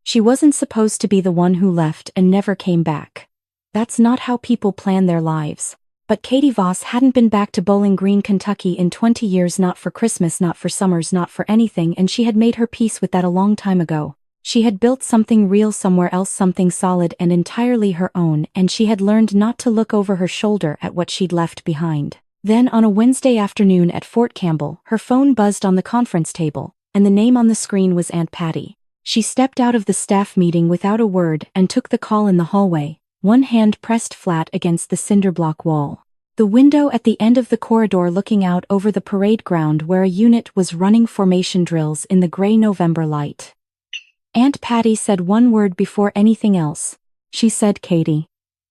She wasn't supposed to be the one who left and never came back. That's not how people plan their lives. But Katie Voss hadn't been back to Bowling Green, Kentucky in 20 years, not for Christmas, not for summers, not for anything, and she had made her peace with that a long time ago. She had built something real somewhere else, something solid and entirely her own, and she had learned not to look over her shoulder at what she'd left behind. Then on a Wednesday afternoon at Fort Campbell, her phone buzzed on the conference table, and the name on the screen was Aunt Patty. She stepped out of the staff meeting without a word and took the call in the hallway, one hand pressed flat against the cinderblock wall. The window at the end of the corridor looking out over the parade ground where a unit was running formation drills in the gray November light. Aunt Patty said one word before anything else. She said, "Katie."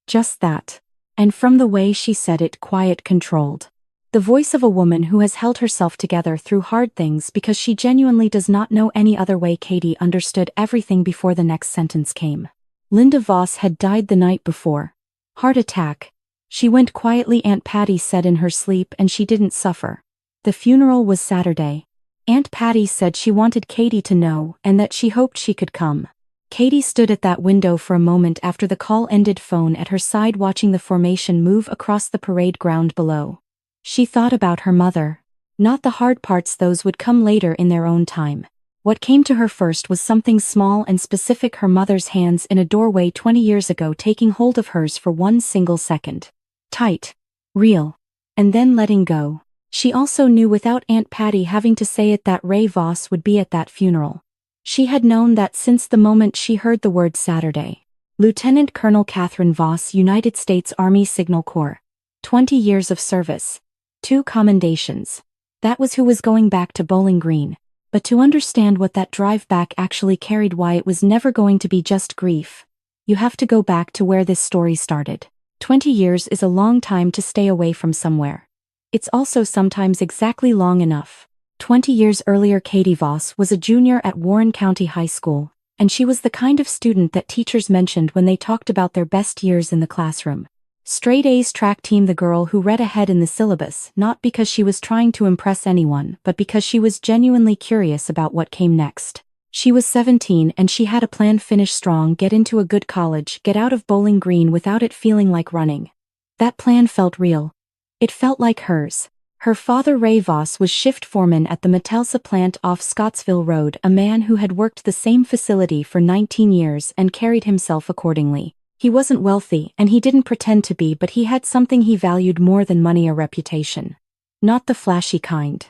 Just that. And from the way she said it, quiet, controlled. The voice of a woman who has held herself together through hard things because she genuinely does not know any other way. Katie understood everything before the next sentence came. Linda Voss had died the night before. Heart attack. She went quietly, Aunt Patty said in her sleep, and she didn't suffer. The funeral was Saturday. Aunt Patty said she wanted Katie to know and that she hoped she could come. Katie stood at that window for a moment after the call ended, phone at her side, watching the formation move across the parade ground below. She thought about her mother. Not the hard parts, those would come later in their own time. What came to her first was something small and specific: her mother's hands in a doorway 20 years ago, taking hold of hers for one single second. Tight. Real. And then letting go. She also knew, without Aunt Patty having to say it, that Ray Voss would be at that funeral. She had known that since the moment she heard the word Saturday. Lieutenant Colonel Catherine Voss, United States Army Signal Corps. 20 years of service. 2 commendations. That was who was going back to Bowling Green. But to understand what that drive back actually carried, why it was never going to be just grief, you have to go back to where this story started. 20 years is a long time to stay away from somewhere. It's also sometimes exactly long enough. 20 years earlier, Katie Voss was a junior at Warren County High School, and she was the kind of student that teachers mentioned when they talked about their best years in the classroom. Straight A's, track team, the girl who read ahead in the syllabus, not because she was trying to impress anyone, but because she was genuinely curious about what came next. She was 17 and she had a plan: finish strong, get into a good college, get out of Bowling Green without it feeling like running. That plan felt real. It felt like hers. Her father, Ray Voss, was shift foreman at the Metelsa plant off Scottsville Road, a man who had worked the same facility for 19 years and carried himself accordingly. He wasn't wealthy and he didn't pretend to be, but he had something he valued more than money: a reputation. Not the flashy kind.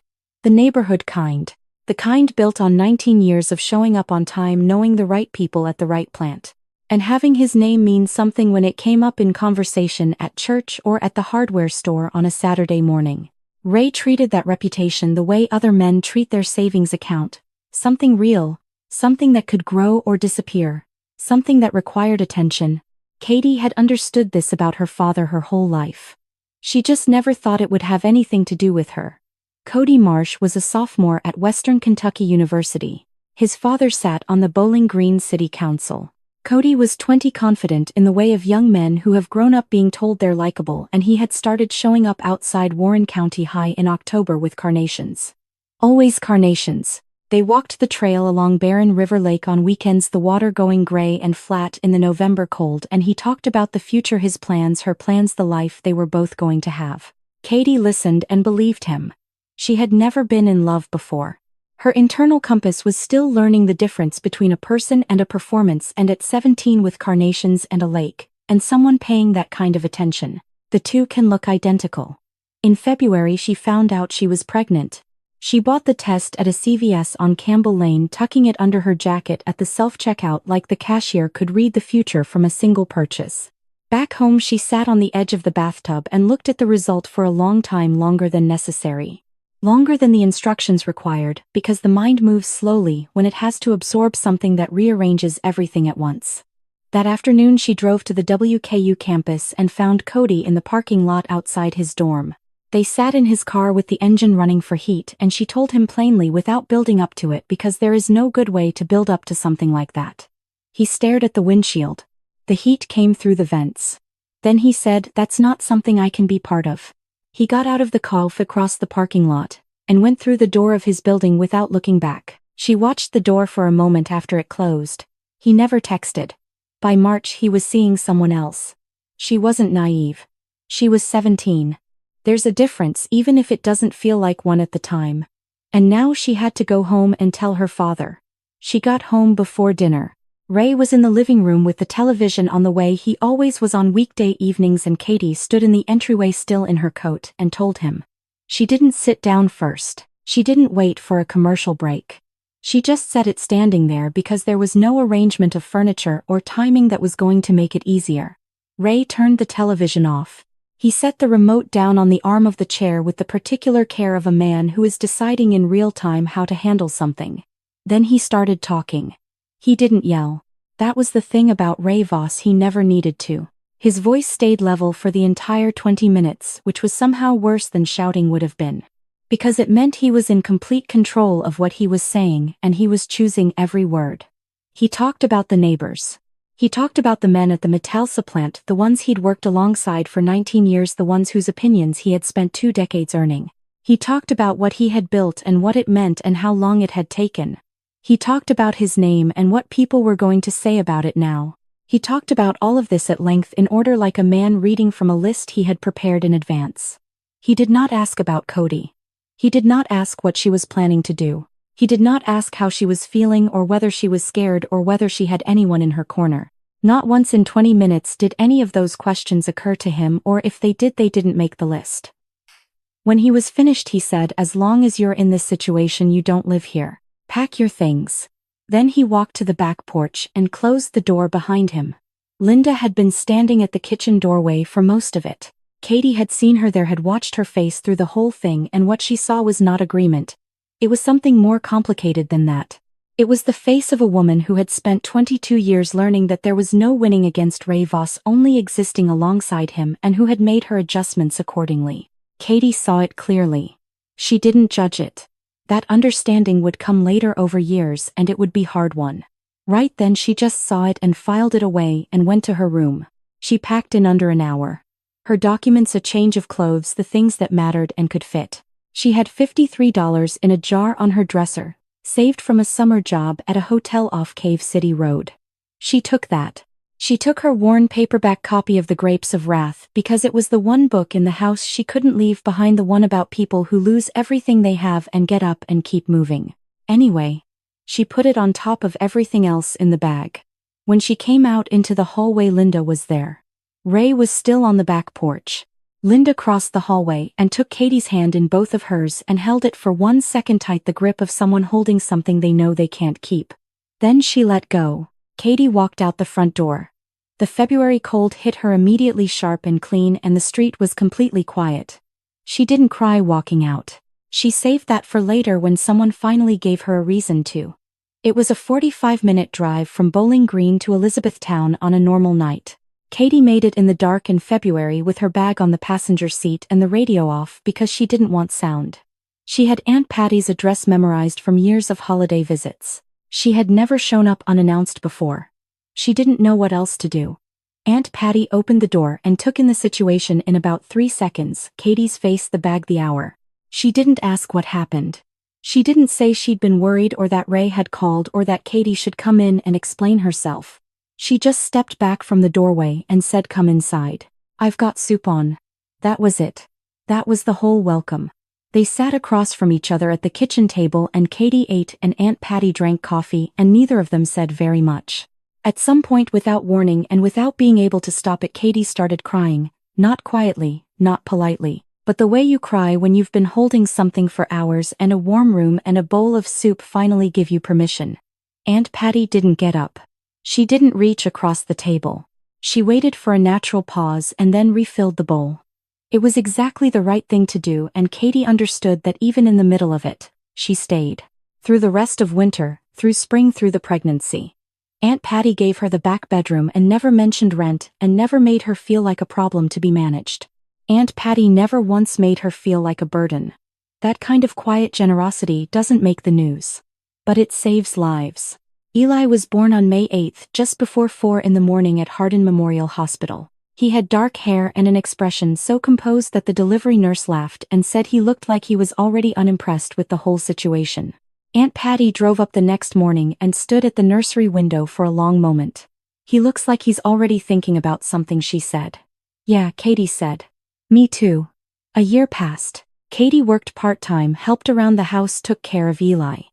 The neighborhood kind. The kind built on 19 years of showing up on time, knowing the right people at the right plant, and having his name mean something when it came up in conversation at church or at the hardware store on a Saturday morning. Ray treated that reputation the way other men treat their savings account. Something real. Something that could grow or disappear. Something that required attention. Katie had understood this about her father her whole life. She just never thought it would have anything to do with her. Cody Marsh was a sophomore at Western Kentucky University. His father sat on the Bowling Green City Council. Cody was 20, confident in the way of young men who have grown up being told they're likable, and he had started showing up outside Warren County High in October with carnations. Always carnations. They walked the trail along Barren River Lake on weekends, the water going gray and flat in the November cold, and he talked about the future, his plans, her plans, the life they were both going to have. Katie listened and believed him. She had never been in love before. Her internal compass was still learning the difference between a person and a performance, and at 17, with carnations and a lake, and someone paying that kind of attention, the two can look identical. In February she found out she was pregnant. She bought the test at a CVS on Campbell Lane, tucking it under her jacket at the self-checkout like the cashier could read the future from a single purchase. Back home she sat on the edge of the bathtub and looked at the result for a long time, longer than necessary. Longer than the instructions required, because the mind moves slowly when it has to absorb something that rearranges everything at once. That afternoon she drove to the WKU campus and found Cody in the parking lot outside his dorm. They sat in his car with the engine running for heat, and she told him plainly, without building up to it, because there is no good way to build up to something like that. He stared at the windshield. The heat came through the vents. Then he said, "That's not something I can be part of." He got out of the car, across the parking lot, and went through the door of his building without looking back. She watched the door for a moment after it closed. He never texted. By March he was seeing someone else. She wasn't naive. She was 17. There's a difference even if it doesn't feel like one at the time. And now she had to go home and tell her father. She got home before dinner. Ray was in the living room with the television on the way he always was on weekday evenings, and Katie stood in the entryway still in her coat and told him. She didn't sit down first. She didn't wait for a commercial break. She just set it standing there because there was no arrangement of furniture or timing that was going to make it easier. Ray turned the television off. He set the remote down on the arm of the chair with the particular care of a man who is deciding in real time how to handle something. Then he started talking. He didn't yell. That was the thing about Ray Voss, he never needed to. His voice stayed level for the entire 20 minutes, which was somehow worse than shouting would have been. Because it meant he was in complete control of what he was saying, and he was choosing every word. He talked about the neighbors. He talked about the men at the Metalsa plant, the ones he'd worked alongside for 19 years, the ones whose opinions he had spent 2 decades earning. He talked about what he had built and what it meant and how long it had taken. He talked about his name and what people were going to say about it now. He talked about all of this at length in order, like a man reading from a list he had prepared in advance. He did not ask about Cody. He did not ask what she was planning to do. He did not ask how she was feeling or whether she was scared or whether she had anyone in her corner. Not once in 20 minutes did any of those questions occur to him, or if they did, they didn't make the list. When he was finished, he said, "As long as you're in this situation, you don't live here. Pack your things." Then he walked to the back porch and closed the door behind him. Linda had been standing at the kitchen doorway for most of it. Katie had seen her there, had watched her face through the whole thing, and what she saw was not agreement. It was something more complicated than that. It was the face of a woman who had spent 22 years learning that there was no winning against Ray Voss, only existing alongside him, and who had made her adjustments accordingly. Katie saw it clearly. She didn't judge it. That understanding would come later over years, and it would be hard one. Right then she just saw it and filed it away and went to her room. She packed in under an hour. Her documents, a change of clothes, the things that mattered and could fit. She had $53 in a jar on her dresser, saved from a summer job at a hotel off Cave City Road. She took that. She took her worn paperback copy of The Grapes of Wrath because it was the one book in the house she couldn't leave behind, the one about people who lose everything they have and get up and keep moving. Anyway, she put it on top of everything else in the bag. When she came out into the hallway, Linda was there. Ray was still on the back porch. Linda crossed the hallway and took Katie's hand in both of hers and held it for 1 second tight, the grip of someone holding something they know they can't keep. Then she let go. Katie walked out the front door. The February cold hit her immediately, sharp and clean, and the street was completely quiet. She didn't cry walking out. She saved that for later when someone finally gave her a reason to. It was a 45-minute drive from Bowling Green to Elizabethtown on a normal night. Katie made it in the dark in February with her bag on the passenger seat and the radio off because she didn't want sound. She had Aunt Patty's address memorized from years of holiday visits. She had never shown up unannounced before. She didn't know what else to do. Aunt Patty opened the door and took in the situation in about 3 seconds. Katie's face, the bag, the hour. She didn't ask what happened. She didn't say she'd been worried or that Ray had called or that Katie should come in and explain herself. She just stepped back from the doorway and said, "Come inside. I've got soup on." That was it. That was the whole welcome. They sat across from each other at the kitchen table and Katie ate and Aunt Patty drank coffee, and neither of them said very much. At some point, without warning and without being able to stop it, Katie started crying. Not quietly, not politely, but the way you cry when you've been holding something for hours and a warm room and a bowl of soup finally give you permission. Aunt Patty didn't get up. She didn't reach across the table. She waited for a natural pause and then refilled the bowl. It was exactly the right thing to do, and Katie understood that even in the middle of it, she stayed. Through the rest of winter, through spring, through the pregnancy. Aunt Patty gave her the back bedroom and never mentioned rent and never made her feel like a problem to be managed. Aunt Patty never once made her feel like a burden. That kind of quiet generosity doesn't make the news. But it saves lives. Eli was born on May 8, just before 4 in the morning at Hardin Memorial Hospital. He had dark hair and an expression so composed that the delivery nurse laughed and said he looked like he was already unimpressed with the whole situation. Aunt Patty drove up the next morning and stood at the nursery window for a long moment. "He looks like he's already thinking about something," she said. "Yeah," Katie said. "Me too." A year passed. Katie worked part-time, helped around the house, took care of Eli.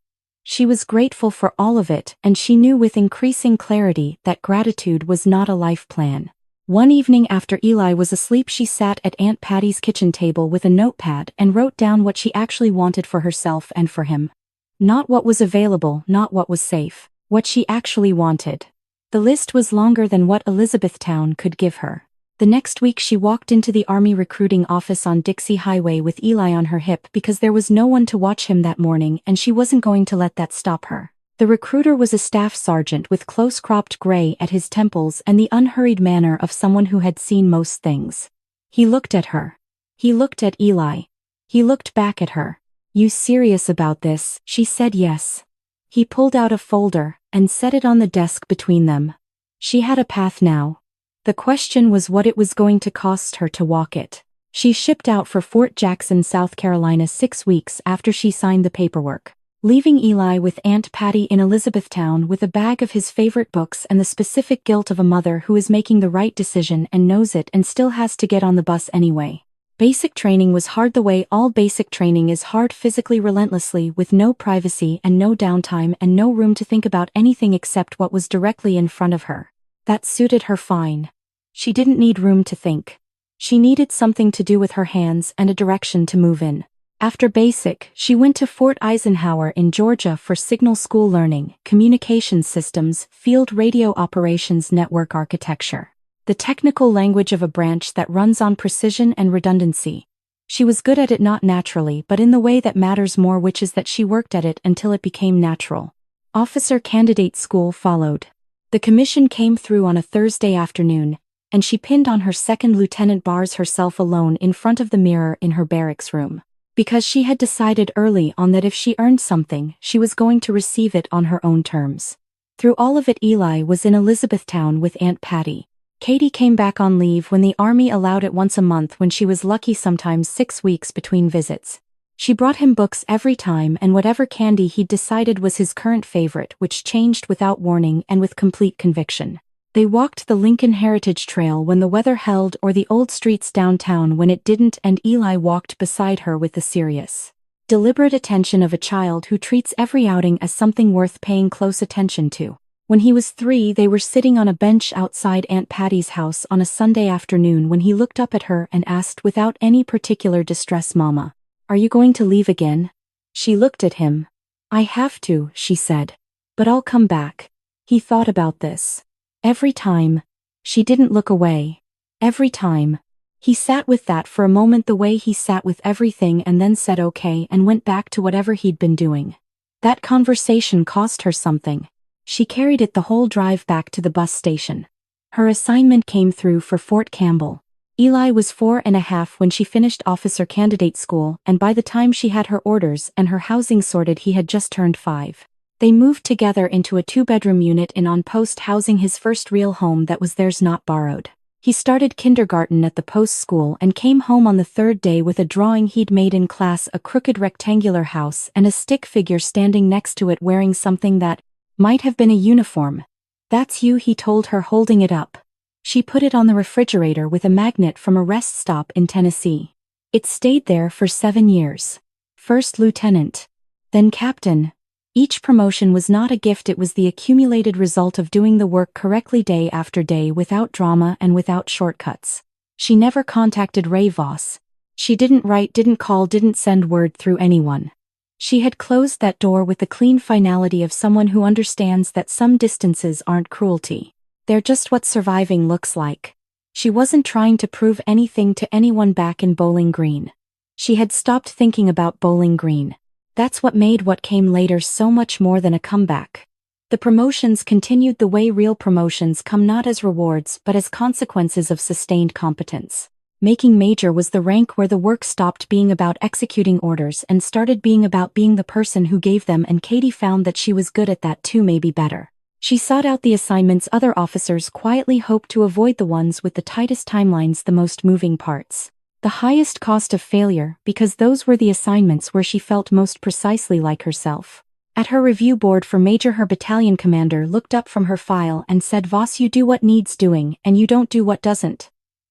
She was grateful for all of it, and she knew with increasing clarity that gratitude was not a life plan. One evening after Eli was asleep, she sat at Aunt Patty's kitchen table with a notepad and wrote down what she actually wanted for herself and for him. Not what was available, not what was safe, what she actually wanted. The list was longer than what Elizabethtown could give her. The next week she walked into the Army recruiting office on Dixie Highway with Eli on her hip because there was no one to watch him that morning, and she wasn't going to let that stop her. The recruiter was a staff sergeant with close-cropped gray at his temples and the unhurried manner of someone who had seen most things. He looked at her. He looked at Eli. He looked back at her. "You serious about this?" She said yes. He pulled out a folder and set it on the desk between them. She had a path now. The question was what it was going to cost her to walk it. She shipped out for Fort Jackson, South Carolina 6 weeks after she signed the paperwork, leaving Eli with Aunt Patty in Elizabethtown with a bag of his favorite books and the specific guilt of a mother who is making the right decision and knows it and still has to get on the bus anyway. Basic training was hard, the way all basic training is hard, physically, relentlessly, with no privacy and no downtime and no room to think about anything except what was directly in front of her. That suited her fine. She didn't need room to think. She needed something to do with her hands and a direction to move in. After basic, she went to Fort Eisenhower in Georgia for signal school learning, communications systems, field radio operations, network architecture. The technical language of a branch that runs on precision and redundancy. She was good at it, not naturally, but in the way that matters more, which is that she worked at it until it became natural. Officer candidate school followed. The commission came through on a Thursday afternoon, and she pinned on her second lieutenant bars herself alone in front of the mirror in her barracks room. Because she had decided early on that if she earned something, she was going to receive it on her own terms. Through all of it, Eli was in Elizabethtown with Aunt Patty. Katie came back on leave when the Army allowed it once a month, when she was lucky, sometimes 6 weeks between visits. She brought him books every time and whatever candy he'd decided was his current favorite, which changed without warning and with complete conviction. They walked the Lincoln Heritage Trail when the weather held, or the old streets downtown when it didn't, and Eli walked beside her with the serious, deliberate attention of a child who treats every outing as something worth paying close attention to. When he was 3, they were sitting on a bench outside Aunt Patty's house on a Sunday afternoon when he looked up at her and asked without any particular distress, "Mama, are you going to leave again?" She looked at him. "I have to," she said. "But I'll come back." He thought about this. Every time. She didn't look away. Every time. He sat with that for a moment, the way he sat with everything, and then said okay and went back to whatever he'd been doing. That conversation cost her something. She carried it the whole drive back to the bus station. Her assignment came through for Fort Campbell. Eli was 4.5 when she finished officer candidate school, and by the time she had her orders and her housing sorted, he had just turned 5. They moved together into a 2-bedroom unit in on-post housing, his first real home that was theirs, not borrowed. He started kindergarten at the post school and came home on the 3rd day with a drawing he'd made in class, a crooked rectangular house and a stick figure standing next to it wearing something that might have been a uniform. "That's you," he told her, holding it up. She put it on the refrigerator with a magnet from a rest stop in Tennessee. It stayed there for 7 years. First lieutenant. Then captain. Each promotion was not a gift, it was the accumulated result of doing the work correctly day after day, without drama and without shortcuts. She never contacted Ray Voss. She didn't write, didn't call, didn't send word through anyone. She had closed that door with the clean finality of someone who understands that some distances aren't cruelty. They're just what surviving looks like. She wasn't trying to prove anything to anyone back in Bowling Green. She had stopped thinking about Bowling Green. That's what made what came later so much more than a comeback. The promotions continued the way real promotions come, not as rewards but as consequences of sustained competence. Making major was the rank where the work stopped being about executing orders and started being about being the person who gave them, and Katie found that she was good at that too, maybe better. She sought out the assignments other officers quietly hoped to avoid, the ones with the tightest timelines, the most moving parts, the highest cost of failure, because those were the assignments where she felt most precisely like herself. At her review board for Major, her battalion commander looked up from her file and said, "Voss, you do what needs doing and you don't do what doesn't.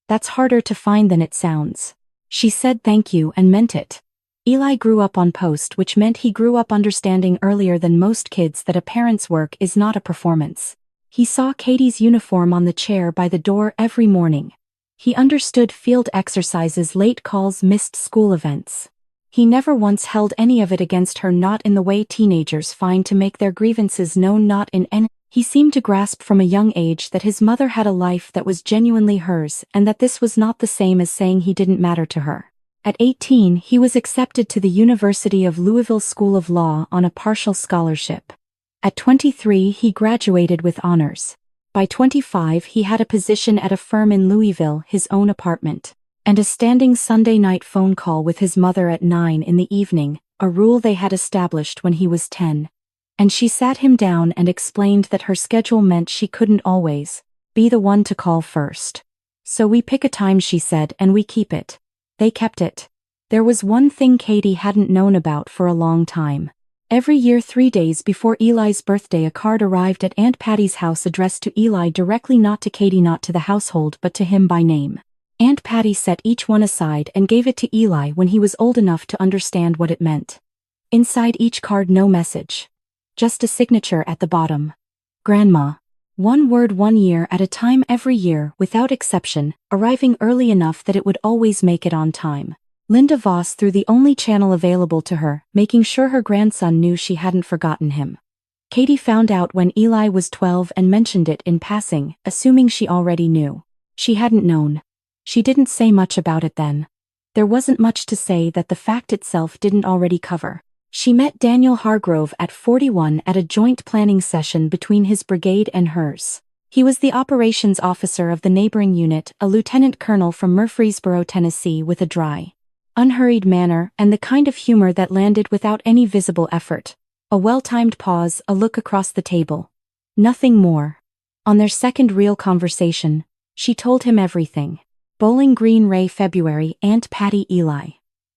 That's harder to find than it sounds." She said thank you and meant it. Eli grew up on post, which meant he grew up understanding earlier than most kids that a parent's work is not a performance. He saw Katie's uniform on the chair by the door every morning. He understood field exercises, late calls, missed school events. He never once held any of it against her, not in the way teenagers find to make their grievances known, not in any. He seemed to grasp from a young age that his mother had a life that was genuinely hers and that this was not the same as saying he didn't matter to her. At 18, he was accepted to the University of Louisville School of Law on a partial scholarship. At 23, he graduated with honors. By 25, he had a position at a firm in Louisville, his own apartment, and a standing Sunday night phone call with his mother at 9 in the evening, a rule they had established when he was 10. And she sat him down and explained that her schedule meant she couldn't always be the one to call first. "So we pick a time," she said, "and we keep it." They kept it. There was one thing Katie hadn't known about for a long time. Every year, 3 days before Eli's birthday, a card arrived at Aunt Patty's house addressed to Eli directly, not to Katie, not to the household, but to him by name. Aunt Patty set each one aside and gave it to Eli when he was old enough to understand what it meant. Inside each card, no message. Just a signature at the bottom. Grandma. One word, 1 year at a time, every year, without exception, arriving early enough that it would always make it on time. Linda Voss through the only channel available to her, making sure her grandson knew she hadn't forgotten him. Katie found out when Eli was 12 and mentioned it in passing, assuming she already knew. She hadn't known. She didn't say much about it then. There wasn't much to say that the fact itself didn't already cover. She met Daniel Hargrove at 41 at a joint planning session between his brigade and hers. He was the operations officer of the neighboring unit, a lieutenant colonel from Murfreesboro, Tennessee, with a dry, unhurried manner and the kind of humor that landed without any visible effort. A well-timed pause, a look across the table. Nothing more. On their second real conversation, she told him everything. Bowling Green, Ray, February, Aunt Patty, Eli.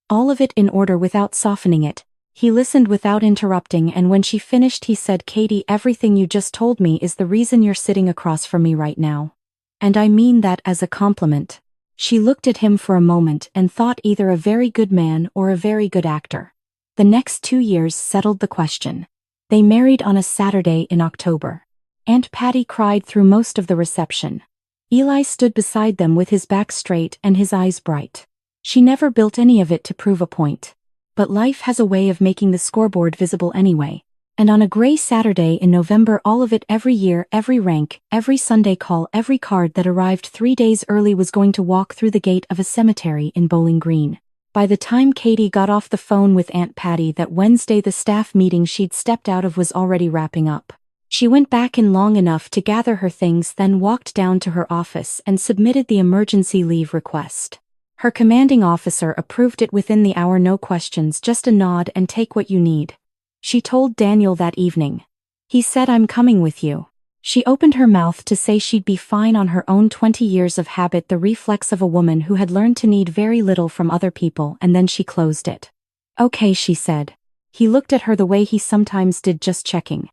All of it in order without softening it. He listened without interrupting, and when she finished he said, "Katie, everything you just told me is the reason you're sitting across from me right now. And I mean that as a compliment." She looked at him for a moment and thought either a very good man or a very good actor. The next 2 years settled the question. They married on a Saturday in October. Aunt Patty cried through most of the reception. Eli stood beside them with his back straight and his eyes bright. She never built any of it to prove a point. But life has a way of making the scoreboard visible anyway. And on a gray Saturday in November, all of it, every year, every rank, every Sunday call, every card that arrived 3 days early was going to walk through the gate of a cemetery in Bowling Green. By the time Katie got off the phone with Aunt Patty that Wednesday, the staff meeting she'd stepped out of was already wrapping up. She went back in long enough to gather her things, then walked down to her office and submitted the emergency leave request. Her commanding officer approved it within the hour, no questions, just a nod and take what you need. She told Daniel that evening. He said, "I'm coming with you." She opened her mouth to say she'd be fine on her own. 20 years of habit, the reflex of a woman who had learned to need very little from other people, and then she closed it. "Okay," she said. He looked at her the way he sometimes did, just checking.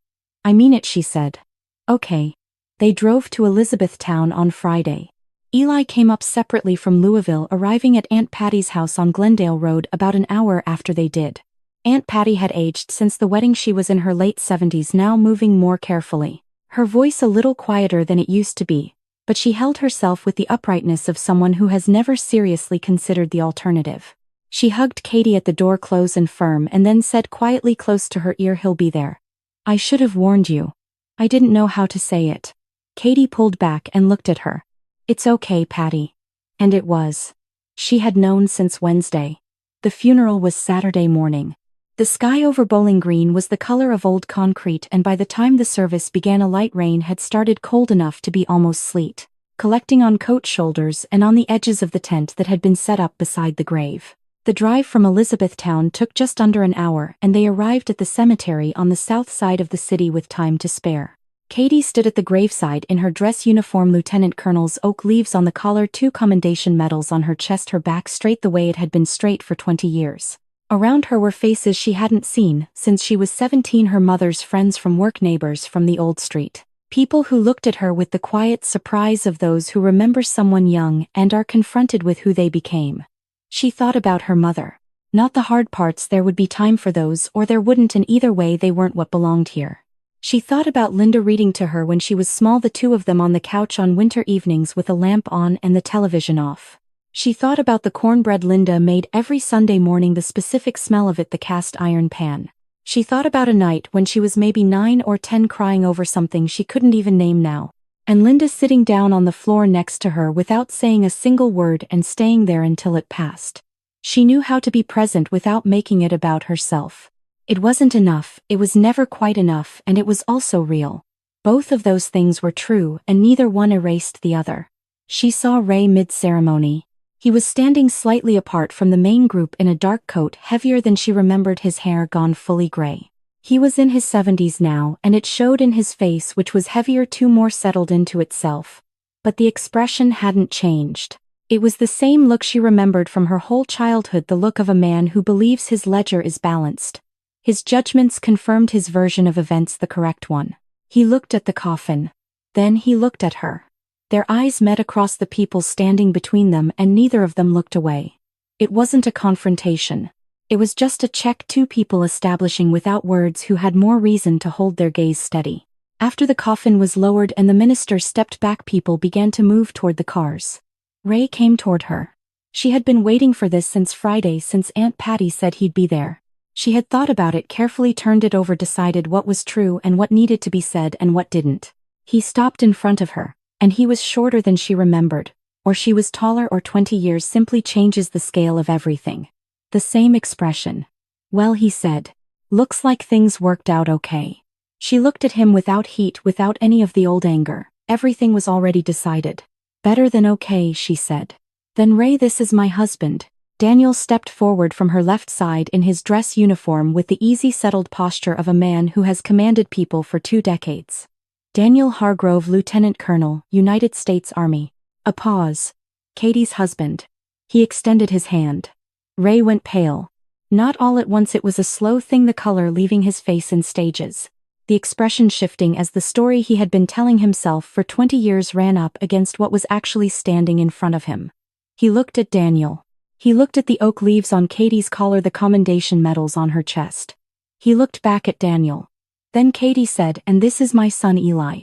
"I mean it," she said. "Okay." They drove to Elizabethtown on Friday. Eli came up separately from Louisville, arriving at Aunt Patty's house on Glendale Road about an hour after they did. Aunt Patty had aged since the wedding. She was in her late 70s now, moving more carefully. Her voice a little quieter than it used to be, but she held herself with the uprightness of someone who has never seriously considered the alternative. She hugged Katie at the door, close and firm, and then said quietly close to her ear, "He'll be there. I should have warned you. I didn't know how to say it." Katie pulled back and looked at her. "It's okay, Patty." And it was. She had known since Wednesday. The funeral was Saturday morning. The sky over Bowling Green was the color of old concrete, and by the time the service began a light rain had started, cold enough to be almost sleet, collecting on coat shoulders and on the edges of the tent that had been set up beside the grave. The drive from Elizabethtown took just under an hour, and they arrived at the cemetery on the south side of the city with time to spare. Katie stood at the graveside in her dress uniform, lieutenant colonel's oak leaves on the collar, 2 commendation medals on her chest, her back straight the way it had been straight for 20 years. Around her were faces she hadn't seen since she was 17, her mother's friends from work, neighbors from the old street. People who looked at her with the quiet surprise of those who remember someone young and are confronted with who they became. She thought about her mother. Not the hard parts, there would be time for those, or there wouldn't, and either way they weren't what belonged here. She thought about Linda reading to her when she was small, the two of them on the couch on winter evenings with a lamp on and the television off. She thought about the cornbread Linda made every Sunday morning, the specific smell of it, the cast iron pan. She thought about a night when she was maybe 9 or 10 crying over something she couldn't even name now, and Linda sitting down on the floor next to her without saying a single word and staying there until it passed. She knew how to be present without making it about herself. It wasn't enough, it was never quite enough, and it was also real. Both of those things were true, and neither one erased the other. She saw Ray mid-ceremony. He was standing slightly apart from the main group in a dark coat, heavier than she remembered, his hair gone fully gray. He was in his 70s now, and it showed in his face, which was heavier too, more settled into itself. But the expression hadn't changed. It was the same look she remembered from her whole childhood, the look of a man who believes his ledger is balanced. His judgments confirmed his version of events the correct one. He looked at the coffin. Then he looked at her. Their eyes met across the people standing between them, and neither of them looked away. It wasn't a confrontation. It was just a check, two people establishing without words who had more reason to hold their gaze steady. After the coffin was lowered and the minister stepped back, people began to move toward the cars. Ray came toward her. She had been waiting for this since Friday, since Aunt Patty said he'd be there. She had thought about it carefully, turned it over, decided what was true and what needed to be said and what didn't. He stopped in front of her, and he was shorter than she remembered, or she was taller, or 20 years simply changes the scale of everything. The same expression. Well, he said. Looks like things worked out okay. She looked at him without heat, without any of the old anger. Everything was already decided. Better than okay, she said. Then Ray, this is my husband. Daniel stepped forward from her left side in his dress uniform with the easy, settled posture of a man who has commanded people for 2 decades. Daniel Hargrove, Lieutenant Colonel, United States Army. A pause. Katie's husband. He extended his hand. Ray went pale. Not all at once, it was a slow thing, the color leaving his face in stages. The expression shifting as the story he had been telling himself for 20 years ran up against what was actually standing in front of him. He looked at Daniel. He looked at the oak leaves on Katie's collar, the commendation medals on her chest. He looked back at Daniel. Then Katie said, "And this is my son Eli."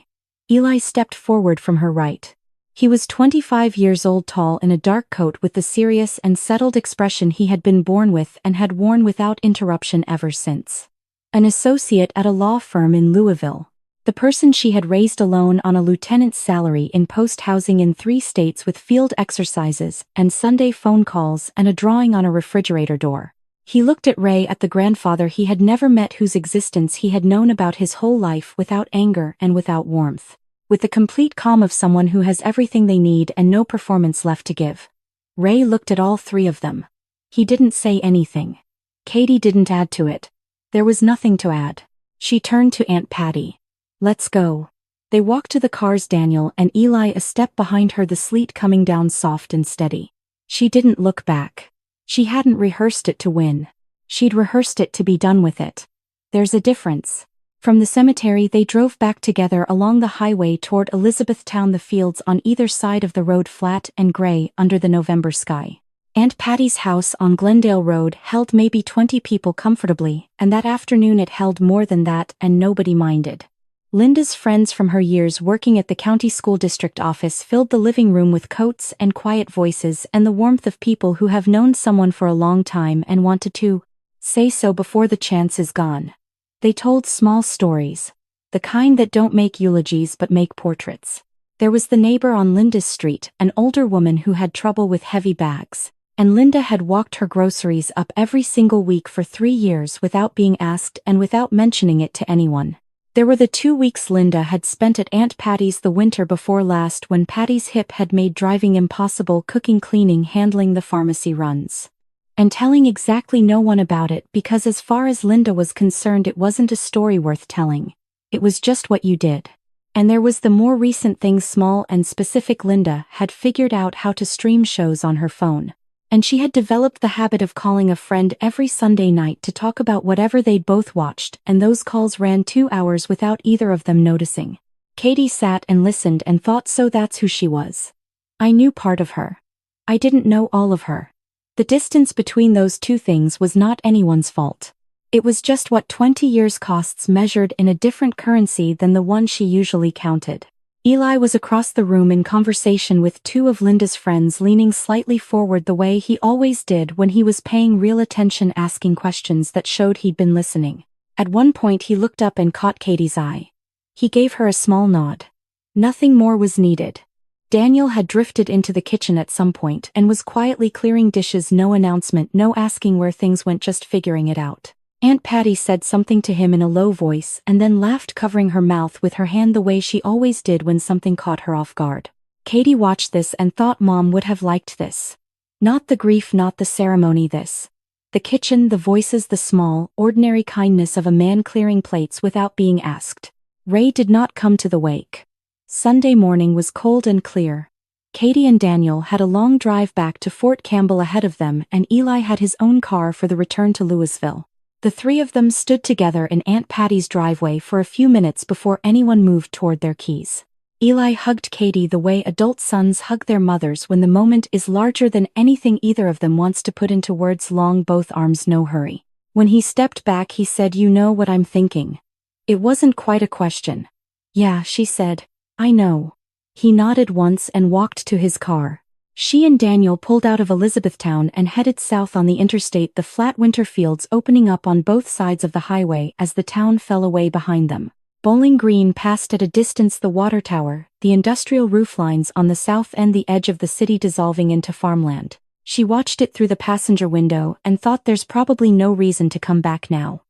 Eli stepped forward from her right. He was 25 years old, tall, in a dark coat with the serious and settled expression he had been born with and had worn without interruption ever since. An associate at a law firm in Louisville. The person she had raised alone on a lieutenant's salary in post housing in 3 states with field exercises and Sunday phone calls and a drawing on a refrigerator door. He looked at Ray, at the grandfather he had never met, whose existence he had known about his whole life, without anger and without warmth. With the complete calm of someone who has everything they need and no performance left to give. Ray looked at all 3 of them. He didn't say anything. Katie didn't add to it. There was nothing to add. She turned to Aunt Patty. "Let's go." They walked to the cars, Daniel and Eli a step behind her, the sleet coming down soft and steady. She didn't look back. She hadn't rehearsed it to win. She'd rehearsed it to be done with it. There's a difference. From the cemetery they drove back together along the highway toward Elizabethtown, the fields on either side of the road flat and gray under the November sky. Aunt Patty's house on Glendale Road held maybe 20 people comfortably, and that afternoon it held more than that, and nobody minded. Linda's friends from her years working at the county school district office filled the living room with coats and quiet voices and the warmth of people who have known someone for a long time and wanted to say so before the chance is gone. They told small stories, the kind that don't make eulogies but make portraits. There was the neighbor on Linda's street, an older woman who had trouble with heavy bags, and Linda had walked her groceries up every single week for 3 years without being asked and without mentioning it to anyone. There were the 2 weeks Linda had spent at Aunt Patty's the winter before last, when Patty's hip had made driving impossible, cooking, cleaning, handling the pharmacy runs. And telling exactly no one about it, because as far as Linda was concerned it wasn't a story worth telling. It was just what you did. And there was the more recent things, small and specific. Linda had figured out how to stream shows on her phone. And she had developed the habit of calling a friend every Sunday night to talk about whatever they'd both watched, and those calls ran 2 hours without either of them noticing. Katie sat and listened and thought, so that's who she was. I knew part of her. I didn't know all of her. The distance between those two things was not anyone's fault. It was just what 20 years costs measured in a different currency than the one she usually counted. Eli was across the room in conversation with two of Linda's friends, leaning slightly forward the way he always did when he was paying real attention, asking questions that showed he'd been listening. At one point he looked up and caught Katie's eye. He gave her a small nod. Nothing more was needed. Daniel had drifted into the kitchen at some point and was quietly clearing dishes, no announcement, no asking where things went, just figuring it out. Aunt Patty said something to him in a low voice and then laughed, covering her mouth with her hand the way she always did when something caught her off guard. Katie watched this and thought Mom would have liked this. Not the grief, not the ceremony, this. The kitchen, the voices, the small, ordinary kindness of a man clearing plates without being asked. Ray did not come to the wake. Sunday morning was cold and clear. Katie and Daniel had a long drive back to Fort Campbell ahead of them, and Eli had his own car for the return to Louisville. The three of them stood together in Aunt Patty's driveway for a few minutes before anyone moved toward their keys. Eli hugged Katie the way adult sons hug their mothers when the moment is larger than anything either of them wants to put into words. Long, both arms, no hurry. When he stepped back, he said, "You know what I'm thinking." It wasn't quite a question. "Yeah," she said. "I know." He nodded once and walked to his car. She and Daniel pulled out of Elizabethtown and headed south on the interstate, the flat winter fields opening up on both sides of the highway as the town fell away behind them. Bowling Green passed at a distance, the water tower, the industrial rooflines on the south end, the edge of the city dissolving into farmland. She watched it through the passenger window and thought, there's probably no reason to come back now.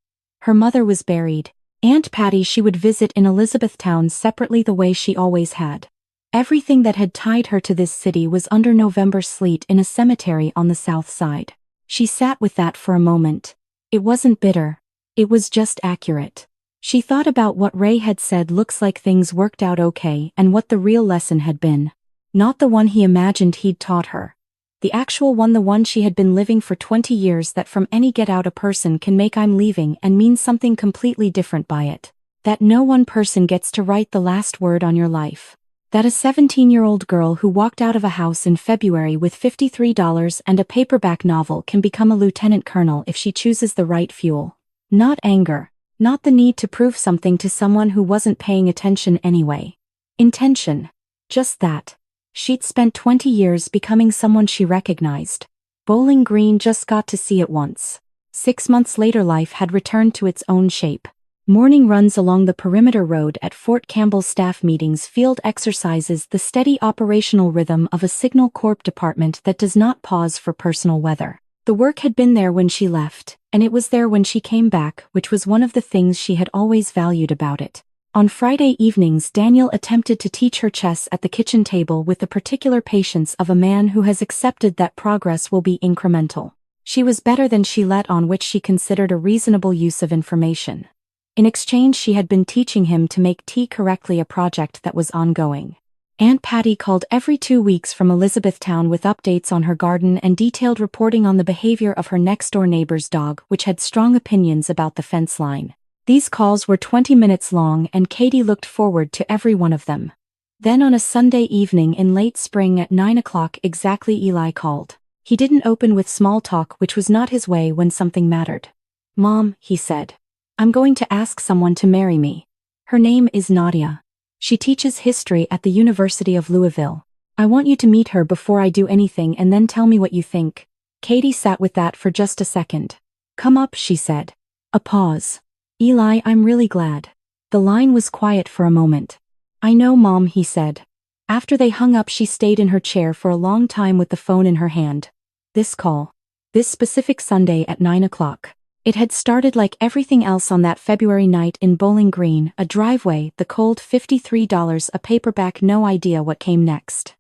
Her mother was buried. Aunt Patty she would visit in Elizabethtown separately the way she always had. Everything that had tied her to this city was under November sleet in a cemetery on the south side. She sat with that for a moment. It wasn't bitter. It was just accurate. She thought about what Ray had said, looks like things worked out okay, and what the real lesson had been. Not the one he imagined he'd taught her. The actual one, the one she had been living for 20 years, that from any get out a person can make "I'm leaving" and mean something completely different by it. That no one person gets to write the last word on your life. That a 17-year-old girl who walked out of a house in February with $53 and a paperback novel can become a lieutenant colonel if she chooses the right fuel. Not anger. Not the need to prove something to someone who wasn't paying attention anyway. Intention. Just that. She'd spent 20 years becoming someone she recognized. Bowling Green just got to see it once. 6 months later, life had returned to its own shape. Morning runs along the perimeter road at Fort Campbell, staff meetings, field exercises, the steady operational rhythm of a Signal Corps department that does not pause for personal weather. The work had been there when she left, and it was there when she came back, which was one of the things she had always valued about it. On Friday evenings, Daniel attempted to teach her chess at the kitchen table with the particular patience of a man who has accepted that progress will be incremental. She was better than she let on, which she considered a reasonable use of information. In exchange, she had been teaching him to make tea correctly, a project that was ongoing. Aunt Patty called every 2 weeks from Elizabethtown with updates on her garden and detailed reporting on the behavior of her next-door neighbor's dog, which had strong opinions about the fence line. These calls were 20 minutes long, and Katie looked forward to every one of them. Then on a Sunday evening in late spring at 9 o'clock exactly, Eli called. He didn't open with small talk, which was not his way when something mattered. "Mom," he said. "I'm going to ask someone to marry me. Her name is Nadia. She teaches history at the University of Louisville. I want you to meet her before I do anything, and then tell me what you think." Katie sat with that for just a second. "Come up," she said. A pause. "Eli, I'm really glad." The line was quiet for a moment. "I know, Mom," he said. After they hung up, she stayed in her chair for a long time with the phone in her hand. This call. This specific Sunday at 9 o'clock. It had started like everything else on that February night in Bowling Green, a driveway, the cold $53, a paperback, no idea what came next.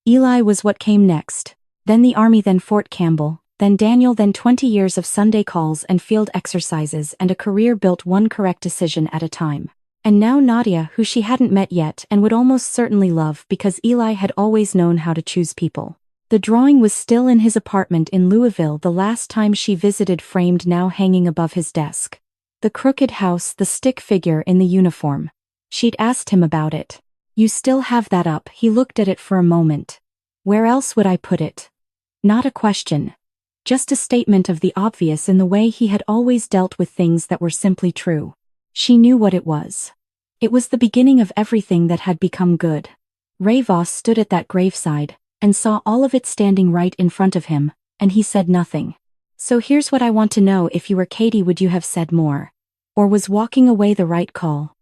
Eli was what came next. Then the Army, then Fort Campbell, then Daniel, then 20 years of Sunday calls and field exercises, and a career built one correct decision at a time. And now Nadia, who she hadn't met yet and would almost certainly love, because Eli had always known how to choose people. The drawing was still in his apartment in Louisville the last time she visited, framed now hanging above his desk. The crooked house, the stick figure in the uniform. She'd asked him about it. You still have that up? He looked at it for a moment. Where else would I put it? Not a question. Just a statement of the obvious in the way he had always dealt with things that were simply true. She knew what it was. It was the beginning of everything that had become good. Ray Voss stood at that graveside, and saw all of it standing right in front of him, and he said nothing. So here's what I want to know: if you were Katie, would you have said more? Or was walking away the right call?